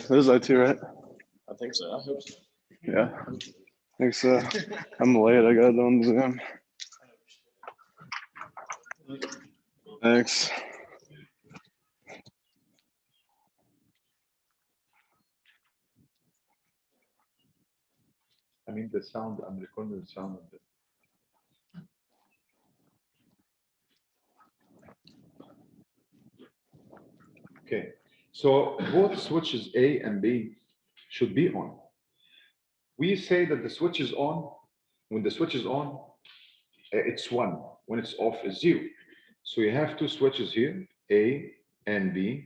This is IT, right? I think so. I hope so. Yeah. Thanks. I'm late. I got on Zoom. Thanks. I mean the sound. I'm recording the sound of it. Okay, so both switches A and B should be on. We say that the switch is on. When the switch is on, it's 1. When it's off, it's 0. So you have two switches here, A and B,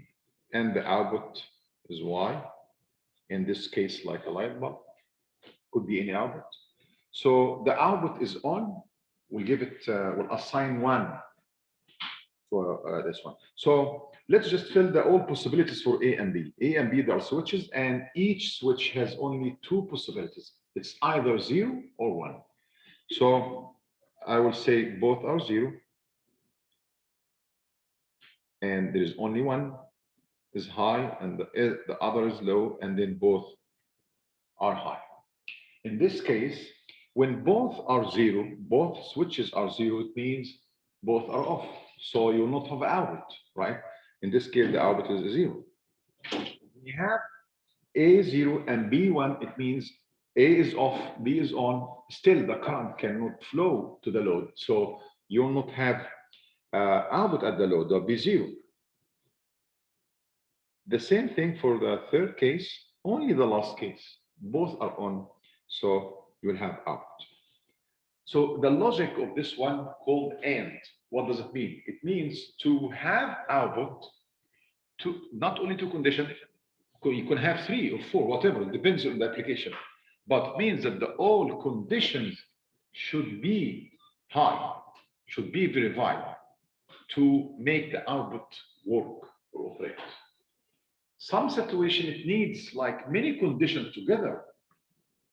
and the output is Y. In this case, like a light bulb, could be any output. So the output is on. We'll give it, we'll assign 1 for this one. So let's just fill all possibilities for A and B. A and B, there are switches, and each switch has only 2 possibilities. It's either 0 or 1. So I will say both are 0, and there is only one is high, and the other is low, and then both are high. In this case, when both are 0, both switches are 0, it means both are off. So you will not have output, right? In this case, the output is 0. When you have A0 and B1, it means A is off, B is on. Still, the current cannot flow to the load. So you will not have output at the load, there'll be 0. The same thing for the third case, only the last case. Both are on, so you will have output. So the logic of this one called AND, what does it mean? It means to have output to not only 2 conditions, you can have 3 or 4, whatever, it depends on the application. But it means that all conditions should be high, should be verified to make the output work or operate. Some situation it needs like many conditions together.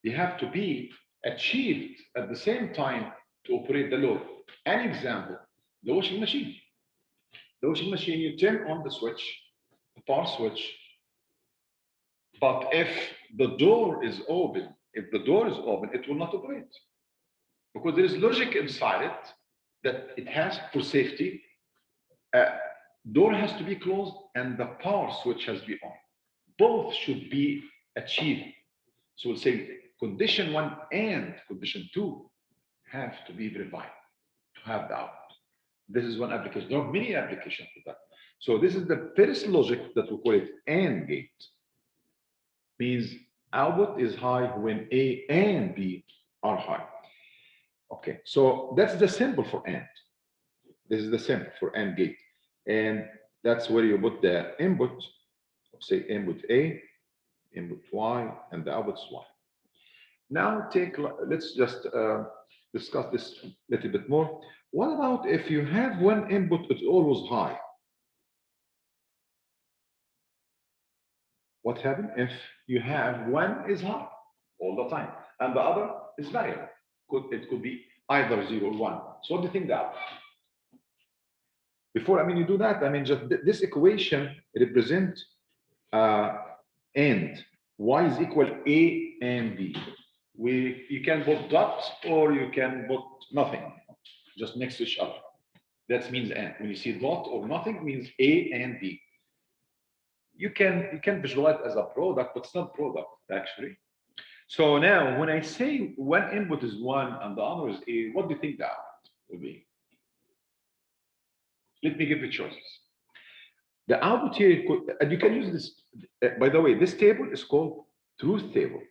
They have to be achieved at the same time to operate the load. An example, the washing machine. The washing machine, you turn on the switch, the power switch, but if the door is open, it will not operate. Because there is logic inside it that it has, for safety, door has to be closed and the power switch has to be on. Both should be achieved. So we'll say condition 1 and condition 2 have to be verified to have the output. This is one application. There are many applications for that. So this is the first logic that we call it AND gate. Means output is high when A and B are high. Okay, so that's the symbol for AND. This is the symbol for AND gate. And that's where you put the input, say input A, input Y, and the output is Y. Now let's just discuss this a little bit more. What about if you have one input, it's always high? What happens if you have one is high all the time and the other is variable? It could be either 0 or 1. So what do you think that? Before you do that, just this equation represents AND. Y is equal A and B. You can put dots or you can put nothing, just next to each other. That means AND. When you see dot or nothing, it means A and B. You can visualize it as a product, but it's not product actually. So now when I say one input is 1 and the other is A, what do you think that will be? Let me give you choices. The output here, and you can use this, by the way, this table is called truth table.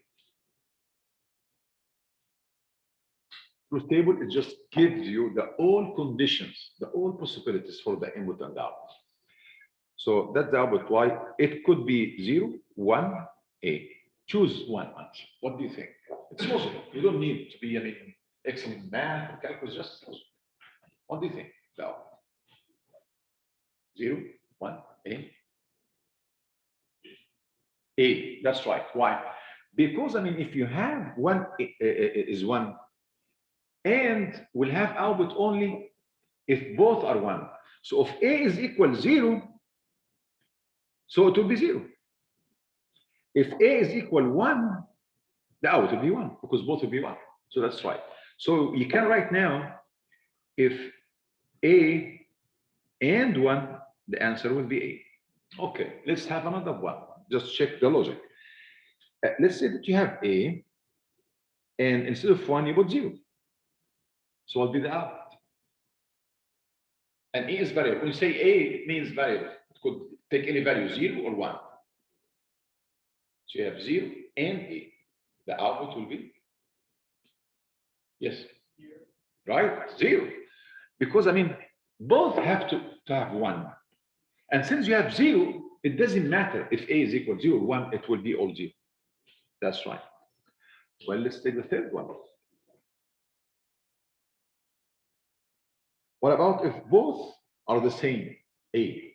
Truth table, it just gives you the all conditions, the all possibilities for the input and the output. So that's the output Y. It could be 0, 1, A. Choose one answer. What do you think? It's logical. You don't need to be excellent in math or calculus, just logical. What do you think? The output? 0, 1, A. A, that's right. Why? Because if you have one is 1, and will have output only if both are 1. So if A is equal 0, so it will be 0. If A is equal 1, the output will be 1 because both will be 1. So that's right. So you can write now, if A and 1, the answer will be A. Okay, let's have another one. Just check the logic. Let's say that you have A, and instead of 1, you put 0. So what will be the output? And A is variable. When you say A, it means variable. It could take any value, 0 or 1. So you have 0 and A. The output will be? Yes. Right? 0. Because, I mean, both have to have 1. And since you have 0, it doesn't matter if A is equal to 0 or 1, it will be all 0. That's right. Well, let's take the third one. What about if both are the same, A?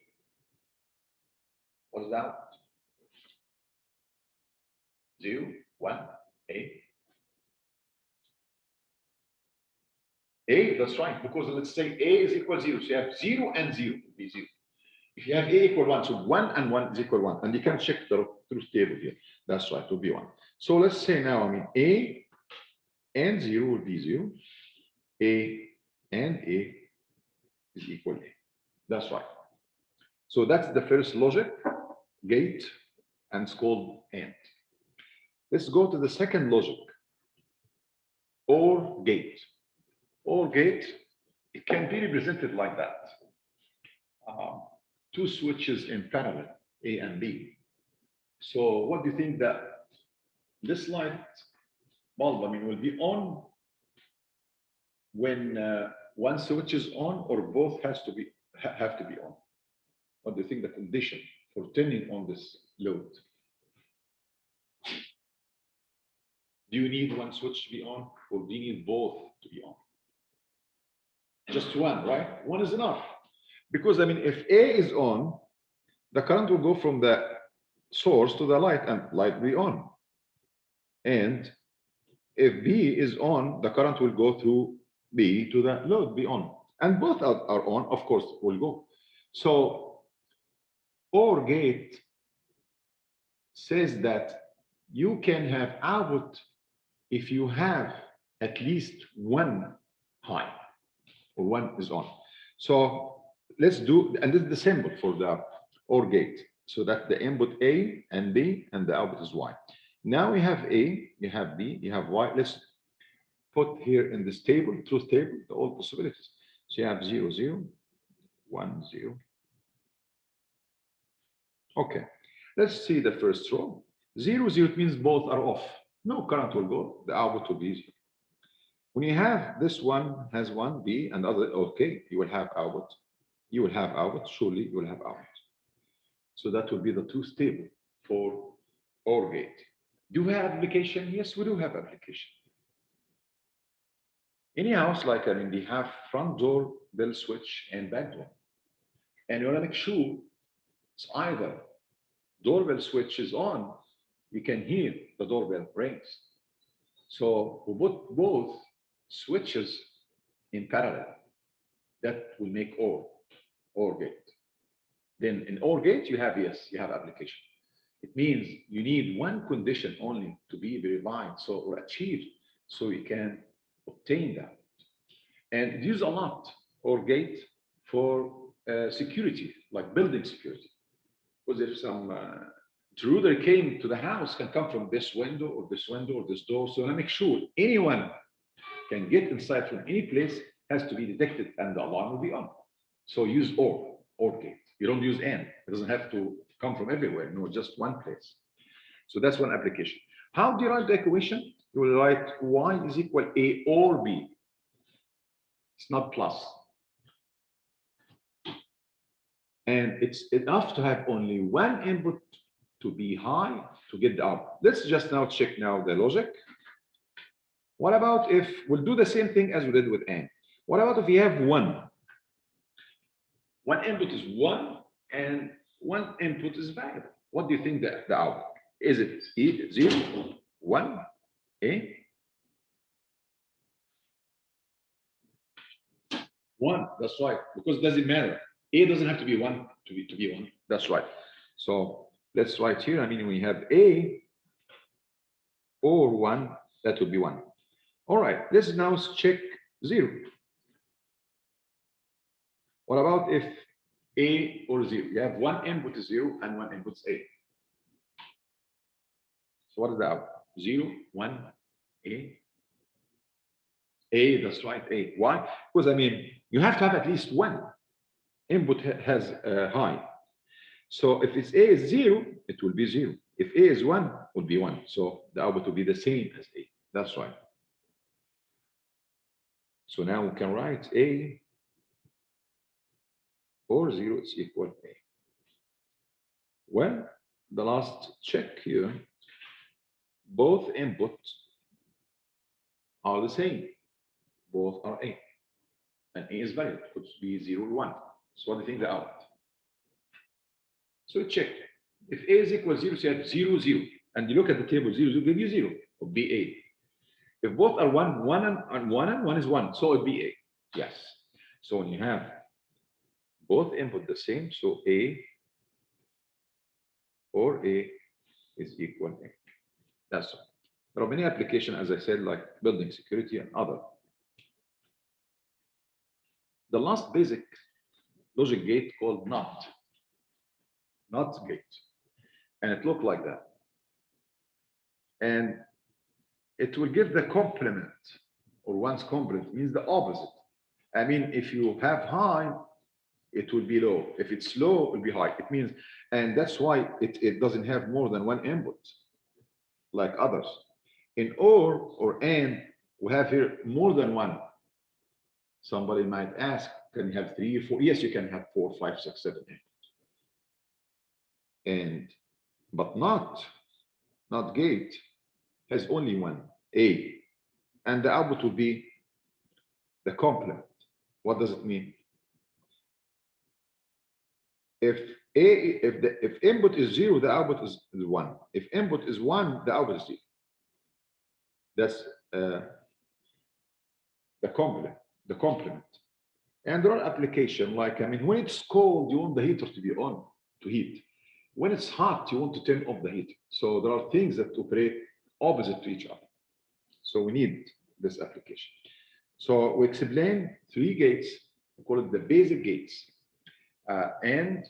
What is that? 0, 1, A. A, that's right, because let's say A is equal to 0. So you have 0 and 0 will be 0. If you have A equal 1, so 1 and 1 is equal 1. And you can check the truth table here. That's right, it will be 1. So let's say now, I mean, A and 0 will be 0. A and A is equal A. That's right. So that's the first logic, gate, and it's called AND. Let's go to the second logic, OR gate. OR gate, it can be represented like that. Two switches in parallel, A and B. So what do you think that this light bulb, I mean, will be on when one switch is on, or both have to be on? What do you think the condition for turning on this load? Do you need one switch to be on, or do you need both to be on? Just one, right? One is enough. Because, I mean, if A is on, the current will go from the source to the light, and light will be on. And if B is on, the current will go through B to the load, be on. And both are on, of course, will go. So, OR gate says that you can have output if you have at least one high, or one is on. So let's do, and this is the symbol for the OR gate, so that the input A and B and the output is Y. Now we have A, you have B, you have Y. Let's put here in this table, truth table, the all possibilities. So you have 0, 0, 1, 0. Okay, let's see the first row. 0, 0, it means both are off. No current will go, the output will be 0. When you have this one has 1, B, and other, okay, you will have output. You will have output, surely you will have output. So that will be the truth table for OR gate. Do we have application? Yes, we do have application. Any house like, I mean, they have front door, bell switch, and back door. And you want to make sure it's either doorbell switch is on, you can hear the doorbell rings. So we put both switches in parallel. That will make OR gate. Then in OR gate, you have, yes, you have application. It means you need one condition only to be verified, so, or achieved, so you can obtain that. And it uses a lot, OR gate, for security, like building security. Because if some intruder came to the house, can come from this window or this window or this door. So I make sure anyone can get inside from any place, has to be detected, and the alarm will be on. So use OR gate. You don't use AND. It doesn't have to come from everywhere. No, just one place. So that's one application. How do you write the equation? You will write Y is equal A or B. It's not plus. And it's enough to have only one input to be high to get the output. Let's just now check now the logic. What about if we'll do the same thing as we did with AND? What about if you have one? One input is 1 and one input is variable. What do you think the output? Is it 0, 1, A? 1, that's right, because it doesn't matter. A doesn't have to be 1 to be 1. That's right. So let's write here. I mean, we have A or 1, that would be 1. All right, let's now check 0. What about if A or 0? You have one input is 0 and one input is A. So what is the output? 0, 1, A. A, that's right, A. Why? Because I mean, you have to have at least one input has high. So if it's A is 0, it will be 0. If A is 1, it will be 1. So the output will be the same as A. That's right. So now we can write A or 0 is equal A. Well, the last check here, both inputs are the same. Both are A. And A is valid. It could be 0 or 1. So what do you think the output? So check. If A is equal to 0, so you have 0, 0. And you look at the table, 0, 0, give you 0. It would be A. If both are 1, 1 and 1 is 1. So it would be A. Yes. So when you have both input the same, so A or A is equal A. That's all. There are many applications, as I said, like building security and other. The last basic logic gate called NOT gate. And it looked like that. And it will give the complement, or one's complement means the opposite. I mean, if you have high, it will be low. If it's low, it will be high. It means, and that's why it doesn't have more than one input, like others. In or AND, we have here more than one. Somebody might ask, can you have 3 or 4? Yes, you can have 4, 5, 6, 7, 8. And but not gate has only one, A, and the output will be the complement. What does it mean? If input is 0, the output is 1. If input is 1, the output is 0. That's the complement. And there are applications like, I mean, when it's cold, you want the heater to be on, to heat. When it's hot, you want to turn off the heater. So there are things that operate opposite to each other. So we need this application. So we explain 3 gates, we call it the basic gates, AND,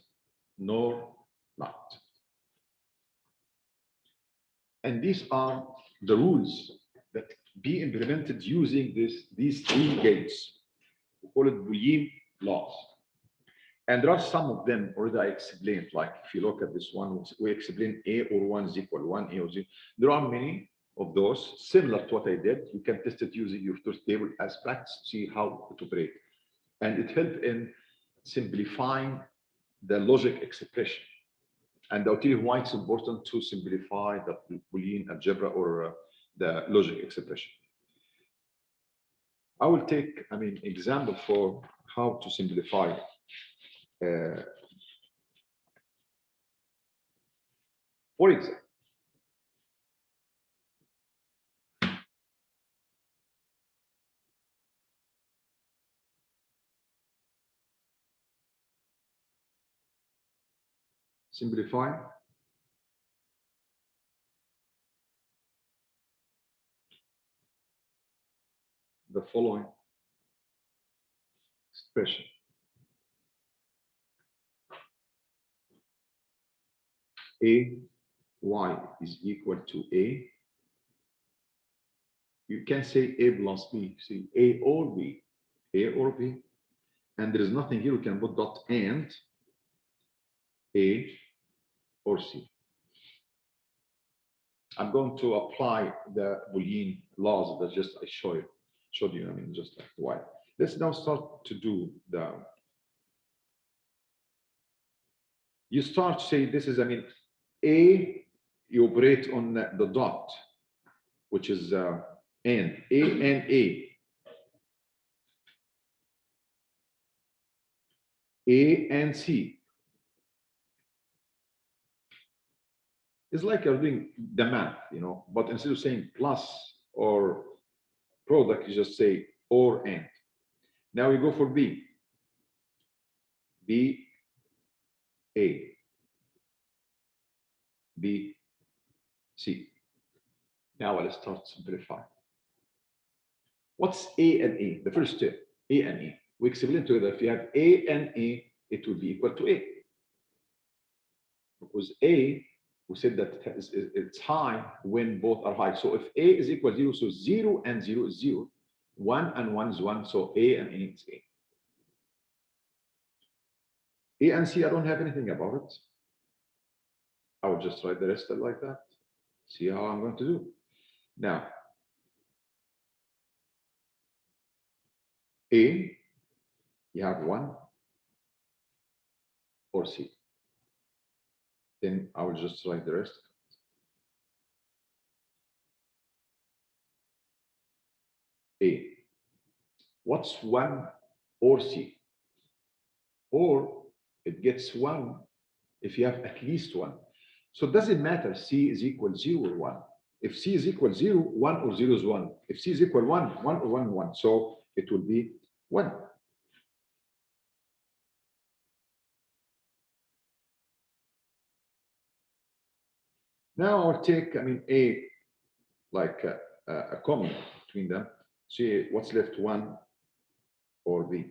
NOR, NOT. And these are the rules that be implemented using these 3 gates. We call it Boolean laws. And there are some of them already I explained, like if you look at this one, we explain A or 1 is equal 1, A or 0. There are many of those similar to what I did. You can test it using your truth table as practice, see how it operates. And it helps in simplifying the logic expression. And I'll tell you why it's important to simplify the Boolean algebra or the logic expression. I will take, example for how to simplify. For example, simplify the following expression. A y is equal to A. You can say A plus B. See, A or B, A or B. And there is nothing here. You can put dot and A or C. I'm going to apply the Boolean laws that just I showed you, just like why. Let's now start to do the. You start to say this is, A, you operate on the dot, which is and A and A. A and C. It's like you're doing the math, but instead of saying plus or product, you just say or and. Now we go for B. B, A. B, C. Now let's start to simplify. What's A and A? The first term, A and A. We explain together, if you have A and A, it will be equal to A. Because A, we said that it's high when both are high. So if A is equal to 0, so 0 and 0 is 0. 1 and 1 is 1, so A and A is A. A and C, I don't have anything about it. I will just write the rest like that. See how I'm going to do. Now, A, you have 1 or C. Then I will just write the rest. A. What's 1 or C? Or it gets 1 if you have at least 1. So it doesn't matter C is equal 0 or 1. If C is equal 0, 1 or 0 is 1. If C is equal 1, 1 or 1, 1. So it will be 1. Now I'll take, A like a common between them. See what's left, 1 or B.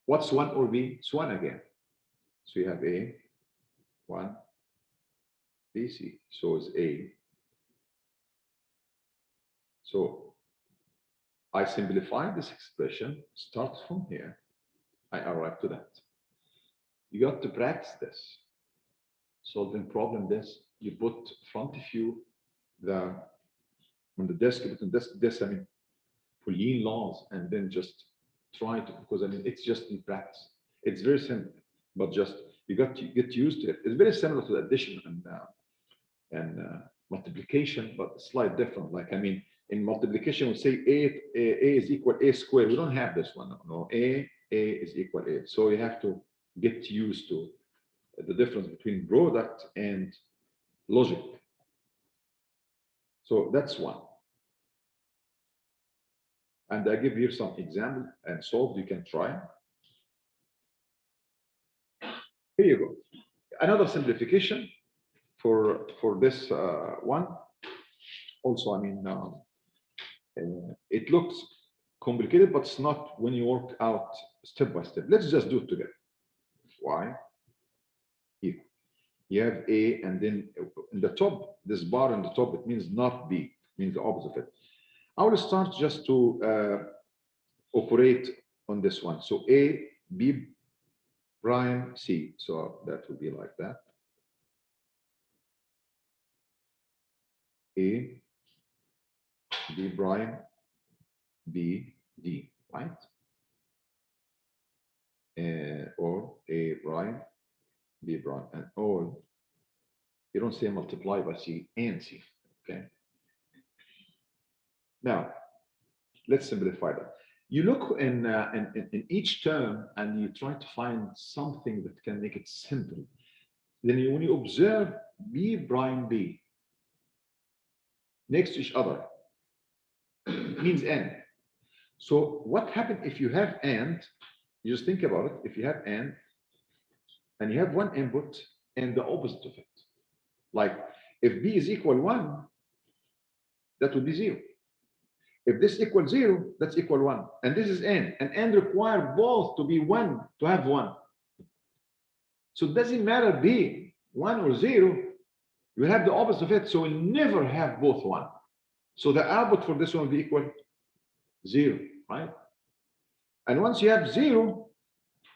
What's 1 or B? It's 1 again. So you have A, 1, B, C. So it's A. So I simplify this expression, start from here. I arrive to that. You got to practice this. Solving problem this, you put front of you on the desk, Boolean laws, and then just try to, because it's just in practice. It's very simple, but just you got to get used to it. It's very similar to addition and multiplication, but slightly different. Like in multiplication, we say A is equal A squared. We don't have this one. No, A is equal A. So you have to get used to the difference between product and logic. So that's one. And I give you some example and solved. You can try. Here you go. Another simplification for this one. Also, it looks complicated, but it's not when you work out step by step. Let's just do it together. Why? Here. You have A, and then in the top, this bar in the top, it means not B, it means the opposite of it. I will start just to operate on this one. So A, B prime, C. So that will be like that. A, B prime, B, D, right? Or A prime, B prime, and all. You don't say multiply by C and C, okay? Now, let's simplify that. You look in each term and you try to find something that can make it simple. Then when you observe B prime B next to each other, means and. So what happens if you have and? You just think about it. If you have and you have one input and the opposite of it. Like if B is equal 1, that would be 0. If this equals 0, that's equal 1. And this is n. And n require both to be 1 to have 1. So it doesn't matter B, 1 or 0, you have the opposite of it. So we never have both 1. So the output for this one will be equal 0, right? And once you have 0,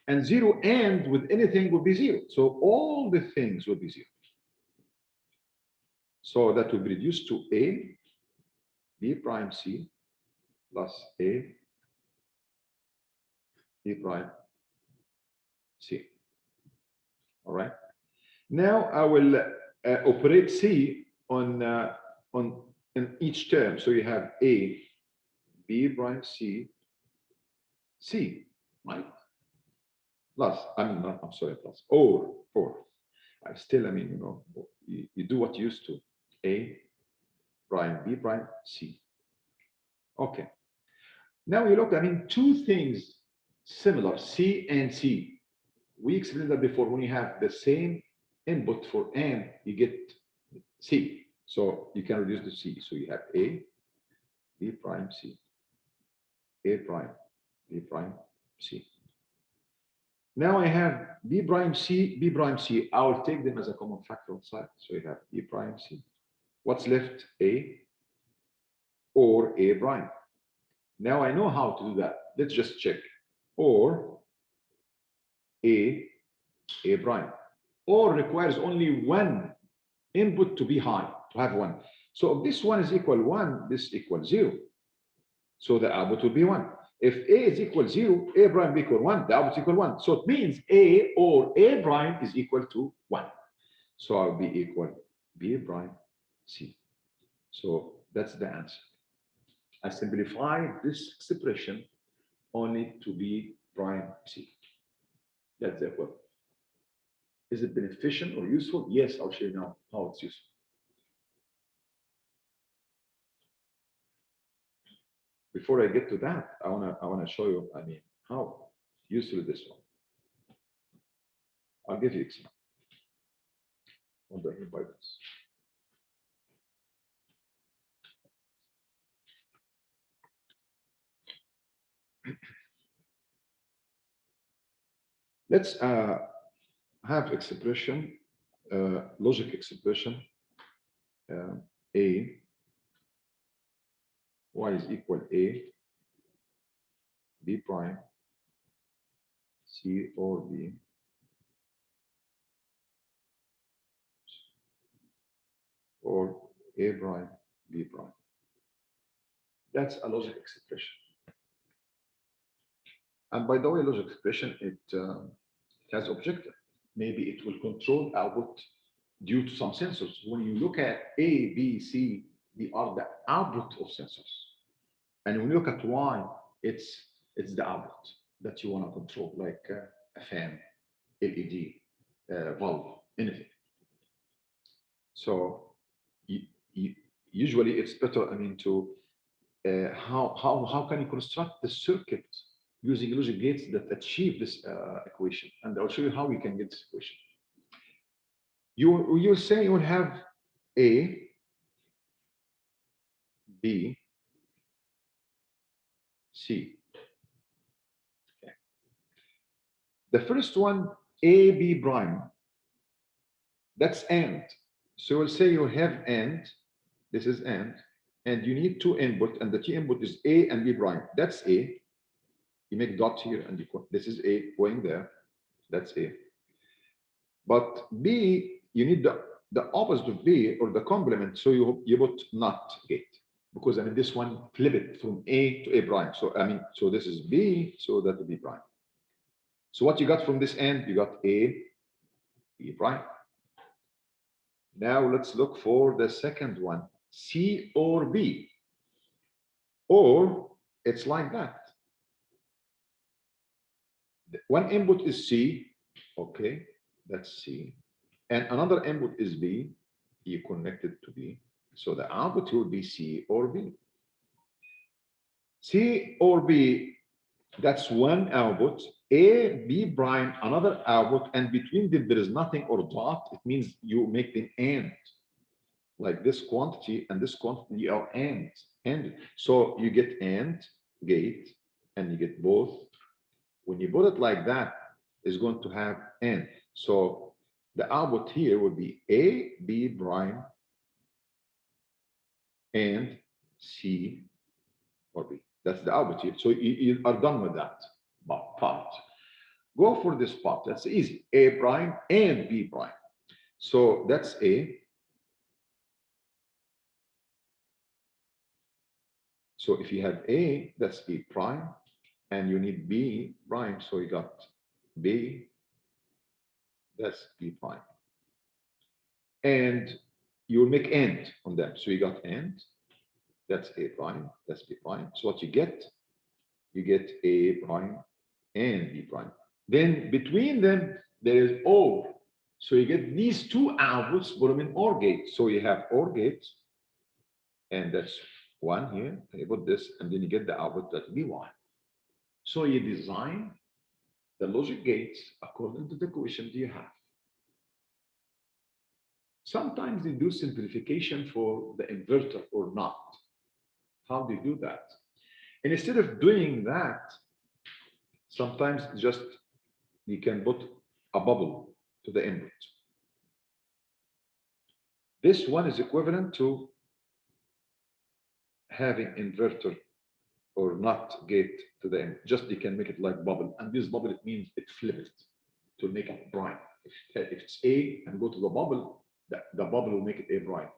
and 0 and with anything will be 0. So all the things will be 0. So that will be reduced to A, B prime C, plus A, B prime C. All right. Now I will operate C in each term. So you have A, B prime C, C, right? Plus, I'm sorry, plus or I still, you do what you used to. A prime, B prime, C. Okay. Now you look, two things similar, C and C. We explained that before. When you have the same input for AND, you get C. So you can reduce the C. So you have A, B prime, C. A prime, B prime, C. Now I have B prime, C, B prime, C. I will take them as a common factor outside. So you have B prime, C. What's left? A or A prime. Now I know how to do that. Let's just check. Or A prime. Or requires only one input to be high, to have one. So if this one is equal 1, this equals 0. So the output will be 1. If A is equal 0, A prime be equal 1, the output is equal 1. So it means A or A prime is equal to 1. So I'll be equal B prime C. So that's the answer. I simplify this expression only to B prime C. That's the equation. Is it beneficial or useful? Yes, I'll show you now how it's useful. Before I get to that, I wanna show you, how useful this one. I'll give you example. What do I mean by this? Let's have expression, logic expression, A, y is equal A, B prime, C or B, or A prime, B prime. That's a logic expression. And by the way, logic expression, it has objective. Maybe it will control output due to some sensors. When you look at A, B, C, they are the output of sensors. And when you look at Y, it's the output that you want to control, like a fan, LED, valve, anything. So usually it's better, to how can you construct the circuit using logic gates that achieve this equation? And I'll show you how we can get this equation. You'll say you will have A, B, C. Okay. The first one, A, B prime, that's AND. So we'll say you have AND, this is AND, and you need two input, and the two input is A and B prime. That's A. You make dot here, and this is A going there. That's A. But B, you need the opposite of B or the complement, so you put NOT gate, because this one flip it from A to A prime. So so this is B, so that will be prime. So what you got from this end, you got A, B prime. Now let's look for the second one, C or B. Or it's like that. One input is C, okay, that's C. And another input is B, you connect it to B. So the output will be C or B. C or B, that's one output. A, B prime, another output, and between them there is nothing or dot. It means you make them AND. Like this quantity and this quantity are AND. So you get AND gate, and you get both. When you put it like that, it's going to have AND. So the output here would be A, B prime, and C or B. That's the output here. So you are done with that part. Go for this part. That's easy. A prime and B prime. So that's A. So if you have A, that's B prime, and you need B prime. So you got B, that's B prime. And you will make AND on them. So you got AND, that's A prime, that's B prime. So what you get A prime and B prime. Then between them, there is OR. So you get these two outputs, put them in OR gate. So you have OR gate, and that's one here. You put this, and then you get the output that will be one. So you design the logic gates according to the equation do you have. Sometimes they do simplification for the inverter or not. How do you do that? And instead of doing that, sometimes just you can put a bubble to the input. This one is equivalent to having inverter or not gate to the input. Just you can make it like bubble, and this bubble, it means it flipped to make it prime. If it's A and go to the bubble, the bubble will make it A prime.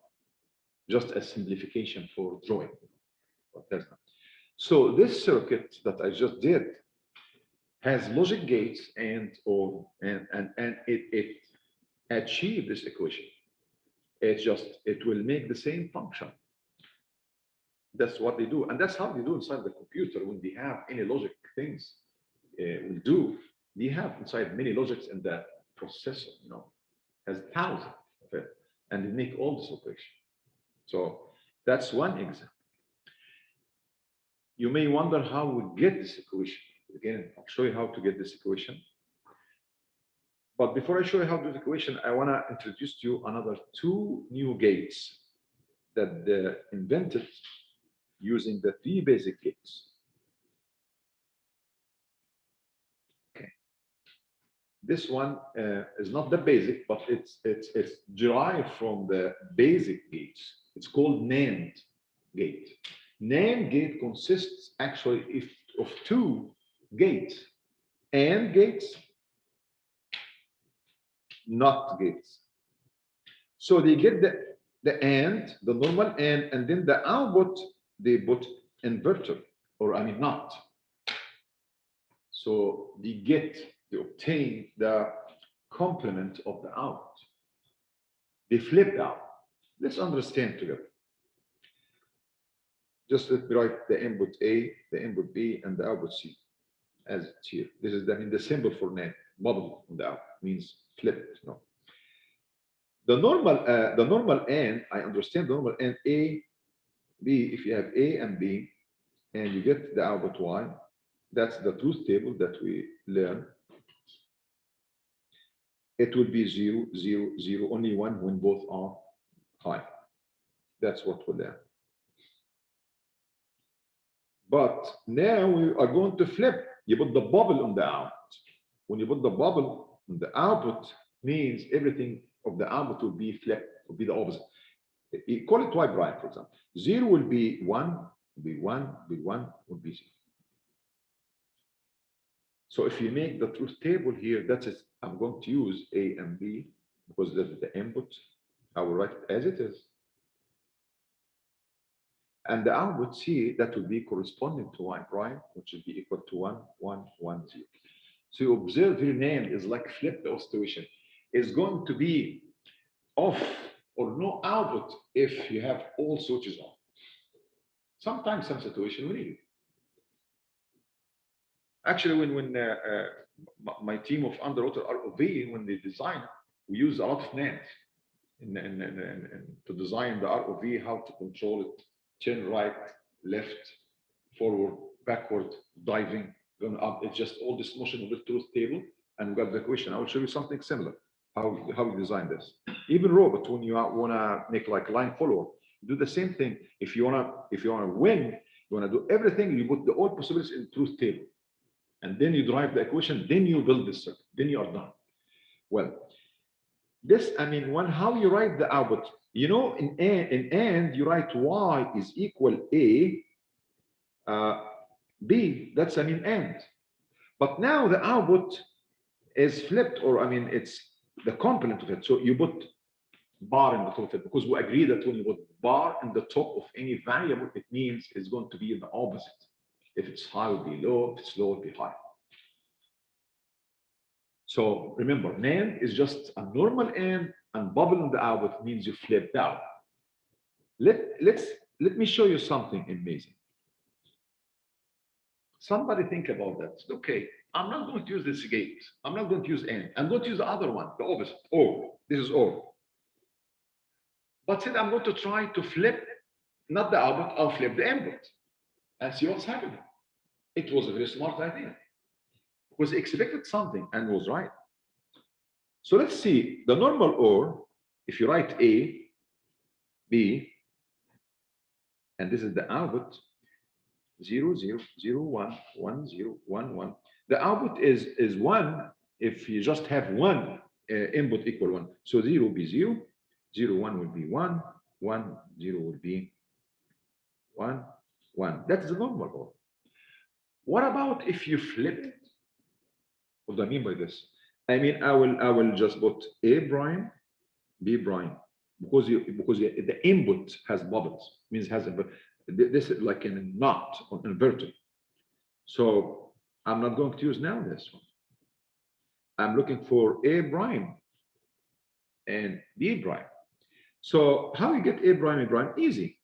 Just a simplification for drawing. But there's not. So this circuit that I just did has logic gates and it achieved this equation. It will make the same function. That's what they do, and that's how they do inside the computer when they have any logic things. Will do. They have inside many logics in the processor. Has thousands of it, and they make all this operation. So that's one example. You may wonder how we get this equation. Again, I'll show you how to get this equation. But before I show you how to do the equation, I want to introduce to you another two new gates that they invented using the three basic gates. Okay. This one is not the basic, but it's derived from the basic gates. It's called NAND Gate. NAND Gate consists actually of two gates, AND gates, NOT gates. So they get the AND, the normal AND, and then the output they put inverter, or I mean NOT. So they obtain the complement of the out. They flip out. Let's understand together. Just let me write the input A, the input B, and the output C as it's here. This is the symbol for NAND. Bubble on the out means flip. No. The normal AND, I understand the normal AND A, B. If you have A and B, and you get the output Y, that's the truth table that we learn. It will be 0, 0, 0, only 1 when both are high. That's what we learn. But now we are going to flip. You put the bubble on the out. When you put the bubble on the output, means everything of the output will be flipped, will be the opposite. You call it Y prime, for example. 0 will be 1, will be 1, will be 1, will be 0. So if you make the truth table here, that is, I'm going to use A and B because that's the input. I will write it as it is. And the output C, that will be corresponding to Y prime, which will be equal to 1, 1, 1, 0. So you observe here NAND is like flip the situation. It's going to be off or no output if you have all switches on. Sometimes some situation we need it. Actually, when my team of underwater ROV, when they design, we use a lot of NAND to design the ROV, how to control it, turn right, left, forward, backward, diving, going up. It's just all this motion of the truth table, and we got the equation. I will show you something similar, how we design this. Even robot, when you want to make like line follower, do the same thing. If you want to win, you want to do everything, you put all possibilities in truth table. And then you drive the equation, then you build this circuit, then you are done. Well, this, I mean, how you write the output, in AND, you write Y is equal A, B, that's, AND. But now the output is flipped, or, it's the complement of it. So you put bar in the top of it, because we agree that when you put bar in the top of any variable, it means it's going to be the opposite. If it's high, it will be low. If it's low, it will be high. So remember, NAND is just a normal AND, and bubble in the output means you flipped out. Let me show you something amazing. Somebody think about that. Okay, I'm not going to use this gate. I'm not going to use AND. I'm going to use the other one, the opposite. OR. This is OR. But since I'm going to try to flip, not the output, I'll flip the input and see what's happening. It was a very smart idea. because he expected something and was right. So let's see the normal OR. If you write A, B, and this is the output 0, 0, 0, 1, 1, 0, 1, 1. The output is 1 if you just have one input equal 1. So 0 will be 0, 0, 1 will be 1, 1, 0 will be 1, 1. That's the normal OR. What about if you flip it? What do I mean by this? I mean I will just put A prime, B prime, because the input has bubbles, means has a, this is like in a knot or inverted. So I'm not going to use now this one. I'm looking for A prime and B prime. So how you get A prime, A prime? Easy.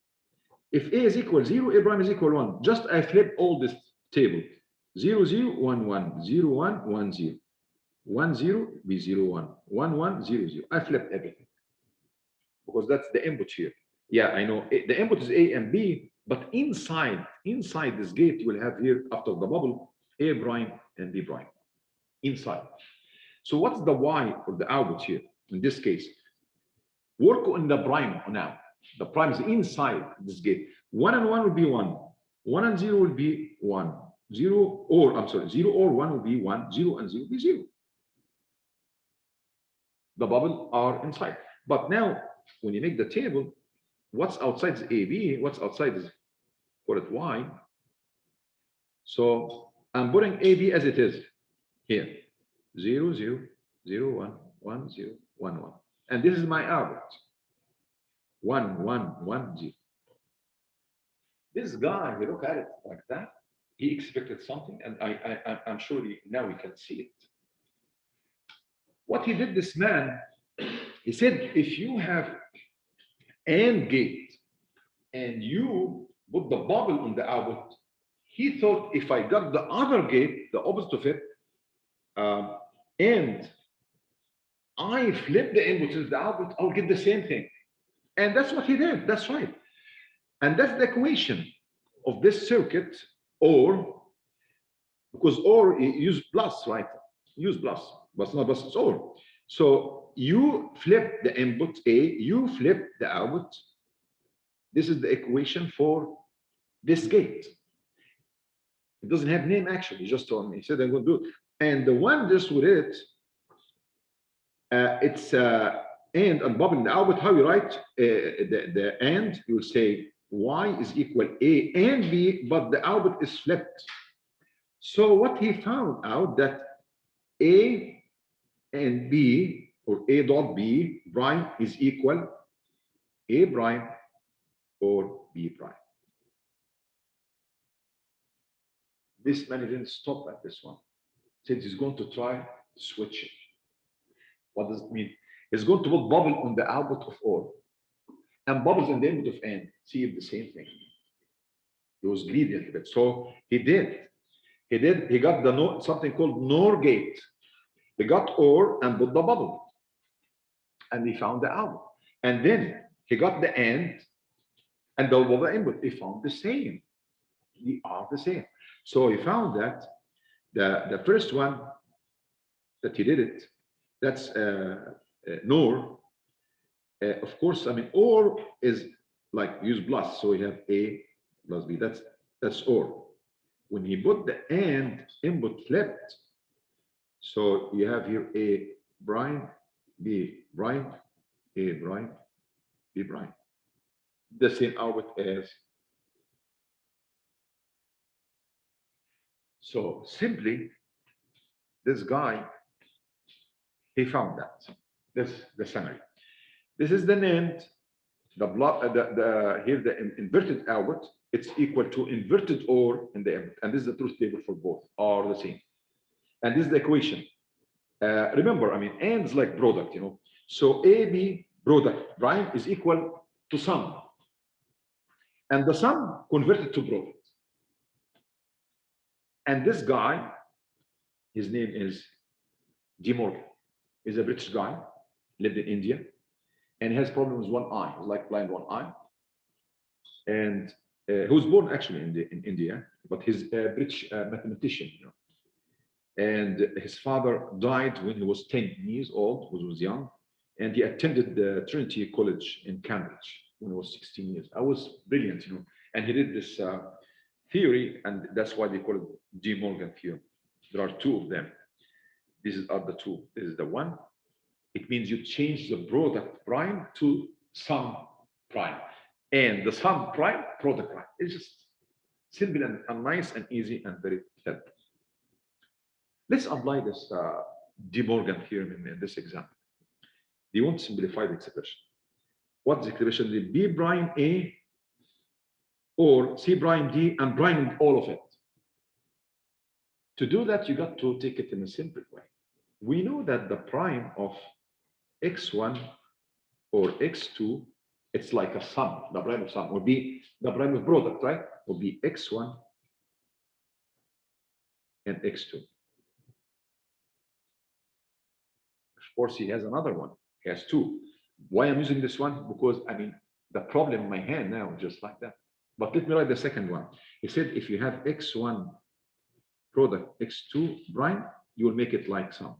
If A is equal 0, A prime is equal 1. Just I flip all this table. 0, 0, 1, 1, 0, 1, 1, 0. 1, 0, be 0, 1. 1, 1, 0, 0. I flip everything. Because that's the input here. Yeah, I know. The input is A and B, but inside this gate, you will have here, after the bubble, A prime and B prime. Inside. So what's the Y or the output here? In this case, work on the prime now. The prime is inside this gate. 1 and 1 will be 1. 1 and 0 will be 1. 0 or, I'm sorry, 0 or 1 will be 1. 0 and 0 will be 0. The bubble are inside. But now, when you make the table, what's outside is AB, what's outside is, call it Y. So I'm putting AB as it is here. 0, 0, 0, 1, 1, 0, 1, 1. And this is my output. 1, 1, 1, 0. This guy, we look at it like that. He expected something, and I'm sure now we can see it. What he did, this man, he said, if you have AND gate and you put the bubble on the output, he thought if I got the other gate, the opposite of it, and I flip the input to the output, I'll get the same thing. And that's what he did. That's right. And that's the equation of this circuit, or, because or use plus, right? Use plus, but it's not plus, it's or. So you flip the input A, you flip the output. This is the equation for this gate. It doesn't have name actually, he just told me. He said I'm going to do it. And the one just with it, it's and bubble in the output. How you write the and? You will say Y is equal A and B, but the output is flipped. So what he found out that A and B, or A dot B prime, is equal A prime or B prime. This man didn't stop at this one. He said he's going to try to switch it. What does it mean? He's going to put bubble on the output of OR and bubbles in the input of AND. See if the same thing. He was greedy a little bit. So he did. He got the something called NOR gate. He got OR and put the bubble. And he found the output. And then he got the AND and the bubble input. He found the same. They are the same. So he found that the first one that he did it, that's NOR. Of course, I mean, OR is like use plus. So you have A plus B. That's OR. When he put the AND input flipped, so you have here A prime, B prime, A prime, B prime. The same output as. So simply, this guy, he found that. This is the summary. This is the NAND. Here the inverted output. It's equal to inverted OR in the input, and this is the truth table for both are the same. And this is the equation. Remember, I mean, AND is like product, you know. So AB product prime is equal to sum, and the sum converted to product. And this guy, his name is Demorgan. He's a British guy, lived in India, and he has problems with one eye. He's like blind one eye. And he was born actually in India, but he's a British mathematician, you know. and his father died when he was 10 years old, when he was young, and he attended the Trinity College in Cambridge when he was 16 years. I was brilliant, and he did this theory, and that's why they call it Demorgan theorem. There are two of them. These are the two. This is the one. It means you change the product prime to sum prime, and the sum prime product prime. It's just simple and nice and easy and very helpful. Let's apply this De Morgan theorem in this example. Do you want to simplify the expression? What's the expression? The B prime A or C prime D and prime all of it. To do that, you got to take it in a simple way. We know that the prime of x1 or x2, it's like a sum. The prime of sum would be the prime of product, right? Would be x1 and x2. Of course, he has another one. He has two. Why I'm using this one? Because the problem in my hand now, just like that. But let me write the second one. He said if you have x1 product x2 prime, you will make it like sum.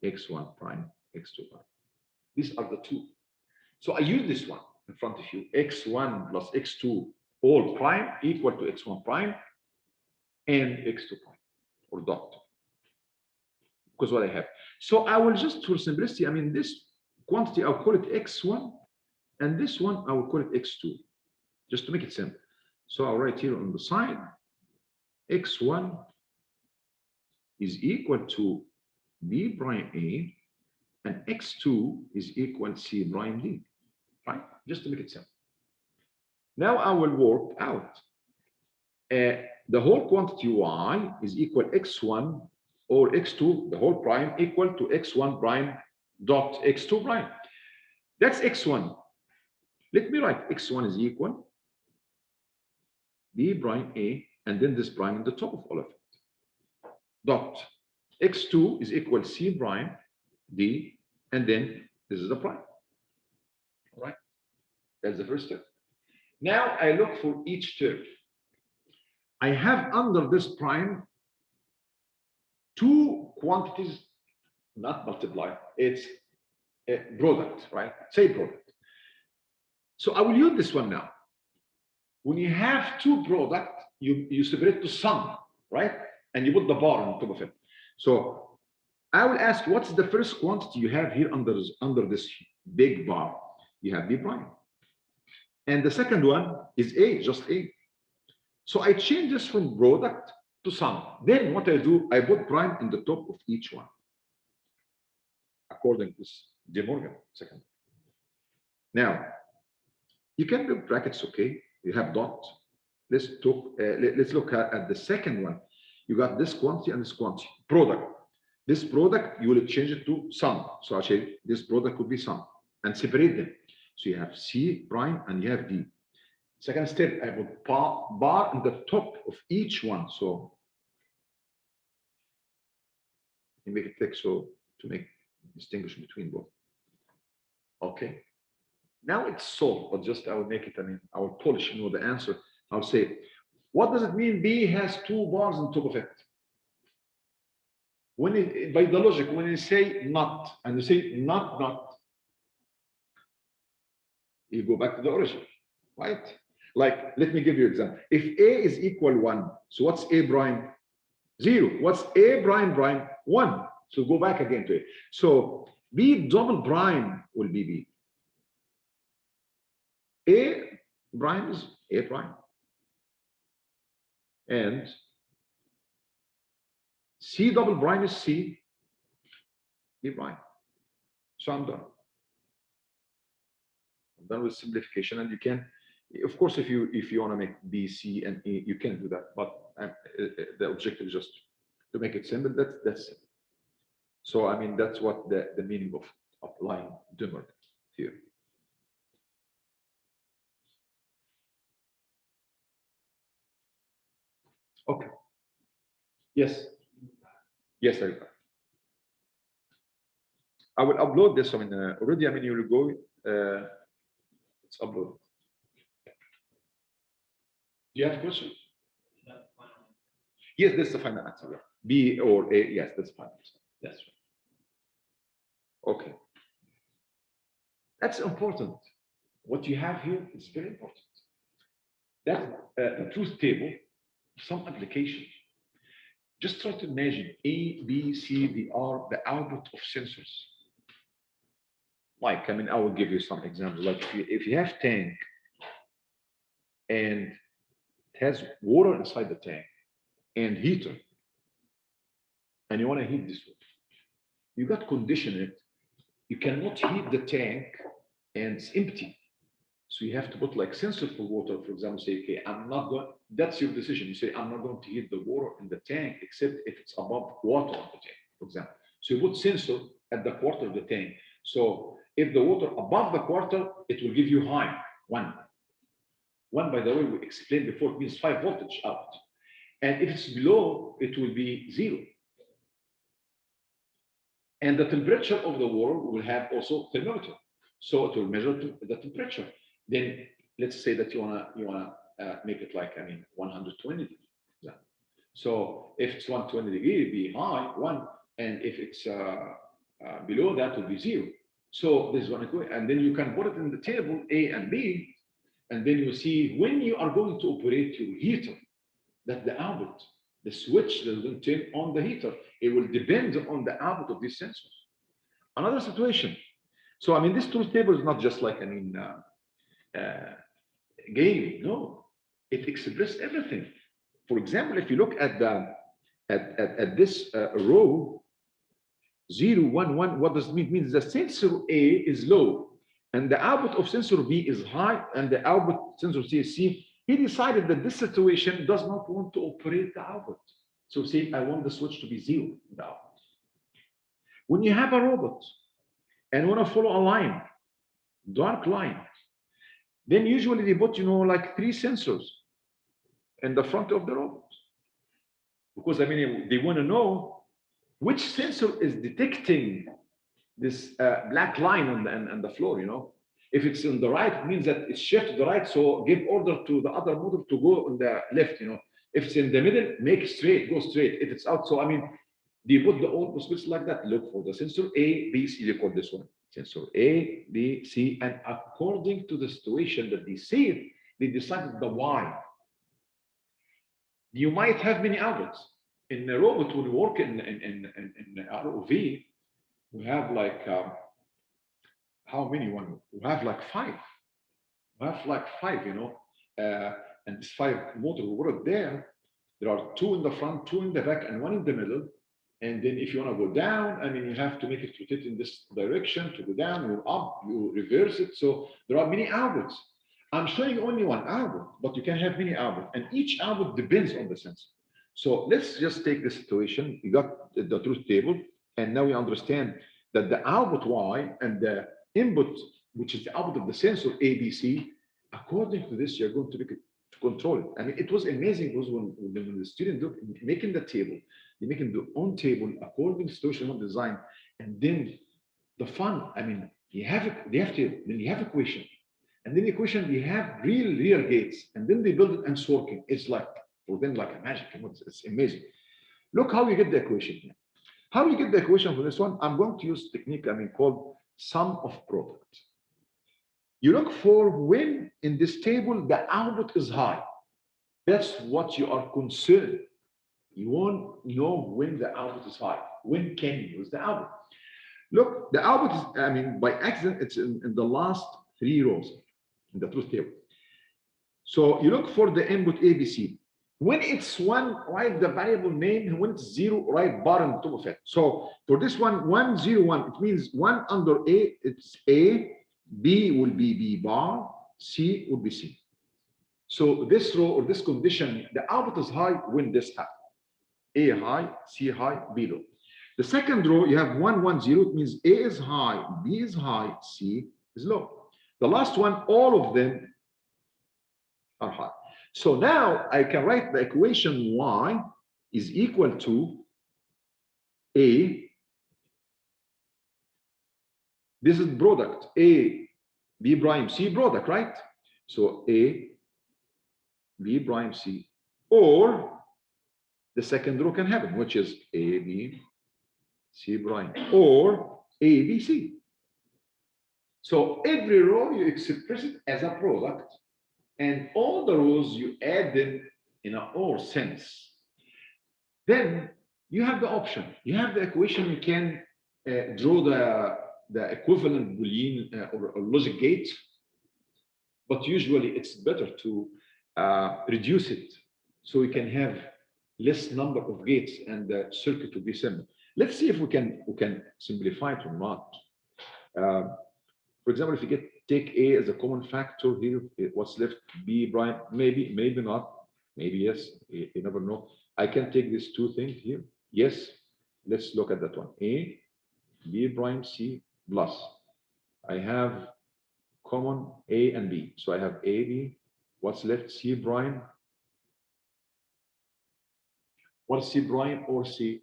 x1 prime, x2 prime. These are the two. So I use this one in front of you. x1 plus x2 all prime equal to x1 prime and x2 prime or dot. Because what I have. So I will just, for simplicity, this quantity, I'll call it x1, and this one, I will call it x2, just to make it simple. So I'll write here on the side, x1 is equal to B prime A, and x2 is equal to C prime D, right? Just to make it simple. Now I will work out. The whole quantity y is equal x1 or x2, the whole prime, equal to x1 prime dot x2 prime. That's x1. Let me write x1 is equal B prime A, and then this prime in the top of all of it. Dot x2 is equal C prime D, and then this is the prime. All right, that's the first step. Now I look for each term. I have under this prime two quantities, not multiply, it's a product, right? Say product. So I will use this one now. When you have two products, you separate to sum, right? And you put the bar on top of it. So I will ask, what's the first quantity you have here under this big bar? You have B prime. And the second one is A, just A. So I change this from product to sum. Then what I do, I put prime in the top of each one, according to De Morgan second. Now, you can do brackets, okay? You have dot. Let's look at the second one. You got this quantity and this quantity. Product. This product, you will change it to sum. So I'll say this product could be sum and separate them. So you have C prime and you have D. Second step, I put bar in the top of each one. So you make it thick so to make distinguish between both. Okay. Now it's solved, but just I will make it, I will polish the answer. I'll say, what does it mean B has two bars on top of it? When by the logic, when you say not, and you say not, you go back to the origin, right? Like, let me give you an example. If A is equal 1, so what's A prime? 0. What's A prime prime? 1. So go back again to it. So B double prime will be B. A prime is A prime. And C double prime is C, B prime. So I'm done. I'm done with simplification, and you can, of course, if you want to make B, C, and A, you can do that. But the objective is just to make it simple. That's it. So that's what the meaning of applying Demorgan theory. Okay. Yes. Yes, I will upload this. Already. You will go. It's uploaded. Do you have a question? Yes, this is the final answer. B or A, yes, that's 5%. That's right. Okay. That's important. What you have here is very important. That's a truth table, some application. Just try to imagine A, B, C, D are the output of sensors. Like, I mean, I will give you some examples. Like if you have tank and it has water inside the tank and heater, and you want to heat this water, you got to condition it. You cannot heat the tank and it's empty. So you have to put like sensor for water, for example, say, okay, I'm not going, that's your decision. You say, I'm not going to heat the water in the tank except if it's above water on the tank, for example. So you put sensor at the quarter of the tank. So if the water above the quarter, it will give you high, 1. 1, by the way, we explained before, means 5 voltage out. And if it's below, it will be 0. And the temperature of the water will have also thermometer. So it will measure the temperature. Then let's say that you wanna make it like, I mean, 120 degrees. Yeah. So if it's 120 degrees, it'll be high, 1. And if it's below that, it will be 0. So this is one equation. And then you can put it in the table, A and B. And then you see when you are going to operate your heater, that the output, the switch that is going to turn on the heater, it will depend on the output of these sensors. Another situation. So, I mean, this truth table is not just like, I mean, game. No, it expresses everything. For example, if you look at the at this row 0, 1, 1, what does it mean? It means the sensor A is low, and the output of sensor B is high, and the output sensor C is C. He decided that this situation does not want to operate the output. So say I want the switch to be 0 in the output. When you have a robot and want to follow a line, dark line, then usually they put, like 3 sensors in the front of the robot. Because, I mean, they want to know which sensor is detecting this black line on the floor, If it's on the right, it means that it's shifted to the right, so give order to the other motor to go on the left, If it's in the middle, make straight, go straight. If it's out, so, I mean, they put the old switch like that. Look for the sensor A, B, C, they call this one. Sensor A, B, C, and according to the situation that they see, they decided the Y. You might have many outputs. In a robot, when you work in ROV, we have like, how many one? We have like 5. We have like 5, and this 5 motor we work there. There are 2 in the front, 2 in the back, and 1 in the middle. And then if you want to go down, I mean, you have to make it rotate in this direction to go down, or up, you reverse it. So there are many outputs. I'm showing only one output, but you can have many outputs, and each output depends on the sensor. So let's just take this situation. You got the truth table, and now we understand that the output Y and the input, which is the output of the sensor A, B, C, according to this, you're going to make it to control it. I mean, it was amazing because when the student look making the table, they making their own table according to situational design, and then the fun. I mean, they have table, then you have equation, and then the equation they have real gates, and then they build it and it's working. It's like for them like a magic. It's amazing. Look how you get the equation here. How you get the equation for this one? I'm going to use technique called sum of product. You look for when in this table the output is high. That's what you are concerned. You won't know when the output is high. When can you use the output? Look, the output is, by accident, it's in the last 3 rows in the truth table. So you look for the input ABC. When it's 1, write the variable name, and when it's 0, write bar on top of it. So for this one, 1, 0, 1, it means 1 under A, it's A, B will be B bar, C will be C. So this row or this condition, the output is high when this happens. A high, C high, B low. The second row, you have 1, 1, 0, it means A is high, B is high, C is low. The last one, all of them are high. So now I can write the equation Y is equal to A. This is product, A, B prime, C product, right? So A, B prime, C, or the second row can happen, which is A, B, C prime, or A, B, C. So every row you express it as a product, and all the rows you add them in an OR sense. Then you have the option. You have the equation. You can draw the equivalent Boolean or logic gate, but usually it's better to reduce it so we can have less number of gates and the circuit will be simple. Let's see if we can simplify it or not. For example, if you take A as a common factor here, what's left? B prime, maybe not, maybe yes, you never know. I can take these two things here. Yes, let's look at that one. A, B prime, C plus. I have common A and B. So I have A, B. What's left? C prime. What is C prime or C?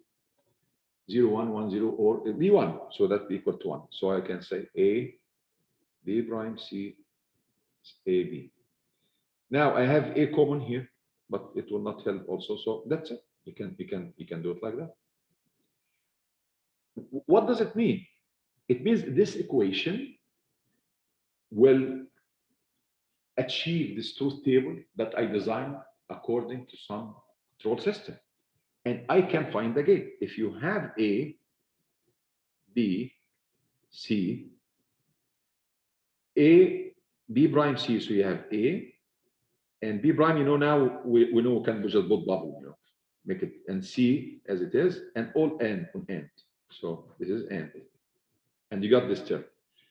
0, 1, 1, 0 or B1. So that's equal to 1. So I can say A, B prime, C, A, B. Now I have A common here, but it will not help also. So that's it. You can do it like that. What does it mean? It means this equation will achieve this truth table that I designed according to some control system. And I can find the gate. If you have A, B, C, A, B prime, C, so you have A, and B prime, now we know we can just put bubble, make it, and C as it is, and all N on end. So this is N. And you got this term.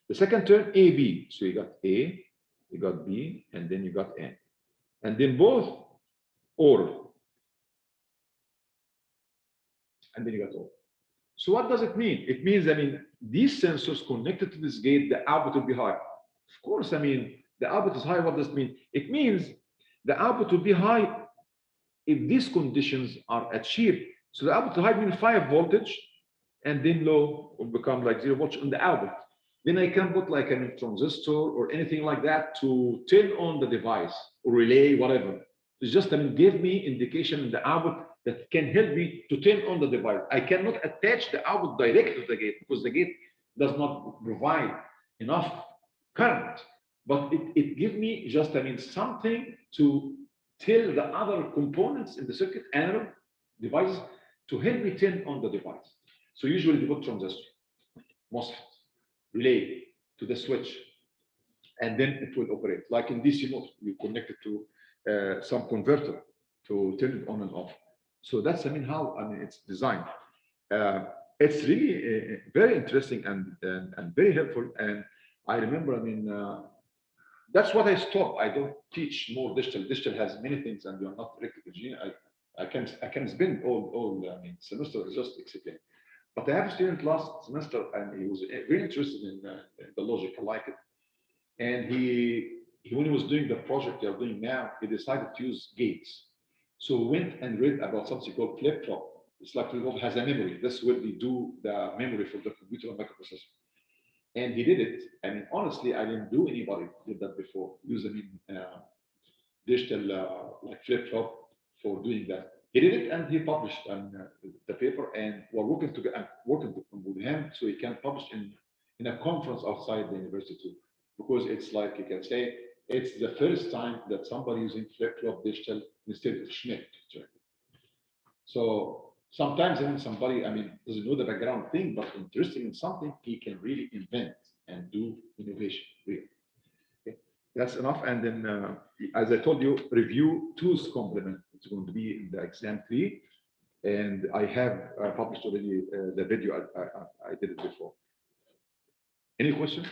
The second term, A, B. So you got A, you got B, and then you got N. And then both OR. And then you got OR. So what does it mean? It means, these sensors connected to this gate, the output will be high. Of course, the output is high. What does it mean? It means the output will be high if these conditions are achieved. So the output high means 5 voltage, and then low will become like 0 voltage on the output. Then I can put like a transistor or anything like that to turn on the device or relay, whatever. It's just give me indication in the output that can help me to turn on the device. I cannot attach the output directly to the gate because the gate does not provide enough current. But it gives me just something to tell the other components in the circuit, analog devices, to help me turn on the device. So usually they put transistor, MOSFET, relay to the switch, and then it will operate. Like in DC motor, you connect it to some converter to turn it on and off. So that's how it's designed. It's really very interesting and very helpful. And I remember, that's what I stopped. I don't teach more digital. Digital has many things, and you're not electrical engineer. I can spend all semester just explaining. But I have a student last semester, and he was very interested in the logic. I like it. And he when he was doing the project they are doing now, he decided to use gates. So we went and read about something called flip-flop. It's like flip-flop has a memory. That's where they do the memory for the computer and microprocessor. And he did it. Honestly, I didn't do anybody did that before. Use digital like flip-flop for doing that. He did it and he published the paper, and we're working with him so he can publish in a conference outside the university too. Because it's like you can say it's the first time that somebody using flip-flop digital instead of Schmidt. So sometimes when somebody doesn't know the background thing but interested in something, he can really invent and do innovation. Really. Okay. That's enough. And then as I told you, review 2's complement. It's going to be in the exam 3. And I have published already the video. I did it before. Any questions?